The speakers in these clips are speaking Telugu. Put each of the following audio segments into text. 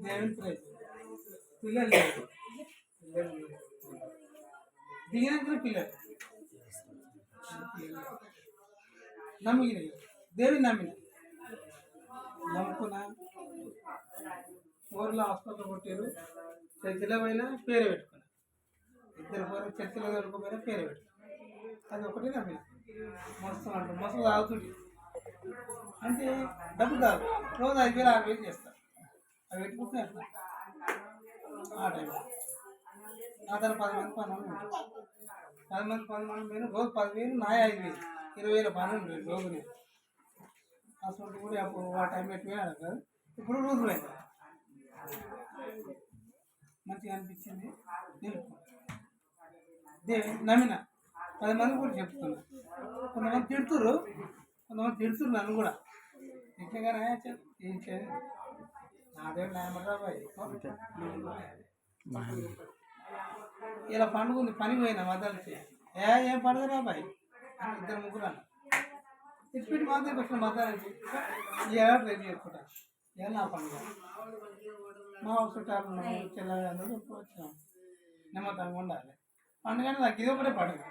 దేవుని ప్రైజ్ పిల్లలు లేరు. దిగినాక పిల్లలు నమ్మిన దేవుని నమ్ముకున్న ఊర్లో హాస్పిటల్ కొట్టారు. చర్చిలో పోయినా పేరు పెట్టుకున్నా. ఇద్దరు పోయిన చర్చిలో దొరకపోయినా పేరు పెట్టుకున్నా. అది ఒకటి నమ్మిన మస్తు అంటారు. మస్తు తాగుతుంది అంటే డబ్బు కాదు. రోజు 5,000 6,000 చేస్తారు. అవి పెట్టుకుంటే అట్లా ఆ టైంలో అతను 10 మంది 12 మంది 10 మంది 10 మంది మీద రోజు 10,000 నాయ 5,000 20,000 12 రోజు నేను అసలు కూడా అప్పుడు ఆ టైం పెట్టిపోయాను కదా. ఇప్పుడు రోజు పోయింది మంచిగా అనిపించింది. నమ్మిన 10 మంది కూడా చెప్తున్నా. కొంతమంది తిడుతుర్రు నన్ను కూడా నిజంగానే ఏం చేయలేదు. నాదే న్యాయమరాబాయ్ ఇలా పండుగ ఉంది. పని పోయినా మద్దతు ఏం పండుగ రాబాయ్ ఇద్దరు ముగ్గురు అన్న ఇచ్చిపెట్టి మాత్రం వచ్చిన మద్దతు ఎలా ట్రై చేసుకుంటా. ఇలా నా పండుగ మా చుట్టాలు చెల్లెందరూ వచ్చినాం. నిమ్మతంగా ఉండాలి. పండుగ నాకు ఇది ఒకటే పండుగ.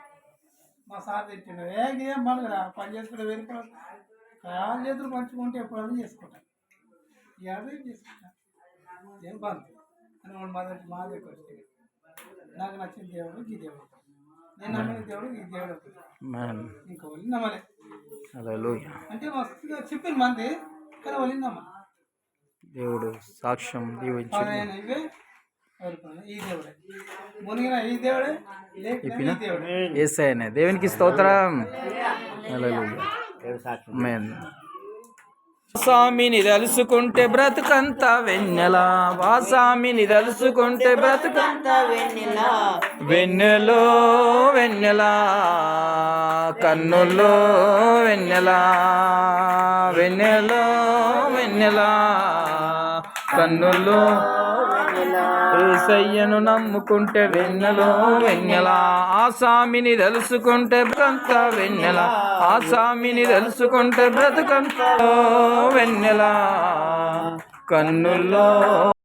మా సార్ తెచ్చిండు ఇదేం పండుగ పని చేసుకుంటే వేరుకోవడం కాలు చేతులు పంచుకుంటే ఎప్పుడైనా చేసుకుంటాను. ఇదే చేసుకుంటా ఏం బంద్ అని వాడు మా దగ్గర వచ్చి నాకు నచ్చిన దేవుడు ఈ దేవుడు, నేను నమ్మిన దేవుడు ఈ దేవుడు. ఇంకా వాళ్ళు నమ్మలే అంటే మస్తుగా చెప్పిన మంది కానీ వాళ్ళు నమ్మ దేవుడు సాక్ష్యం ఇవే ఈ దేవుడే మునిగిన ఈ దేవుడే లేకపోతే ఈ దేవుడే యేసయ్యనే. దేవునికి స్తోత్రం. వాసామిని తలుసుకుంటే బ్రతుకంతా వెన్నెలా. వాసామిని తలుసుకుంటే బ్రతుకంతా వెన్నెలా. వెన్నెలో వెన్నెలా కన్నుల్లో వెన్నెలా. వెన్నెలో వెన్నెలా కన్నుల్లో. యేసయ్యను నమ్ముకుంటే వెన్నెలో వెన్నెలా. ఆసామిని తలుసుకుంటే బ్రతుకంతా వెన్నెలా. ఆసామిని తలుసుకుంటే బ్రతుకంతా వెన్నెలా కన్నుల్లో.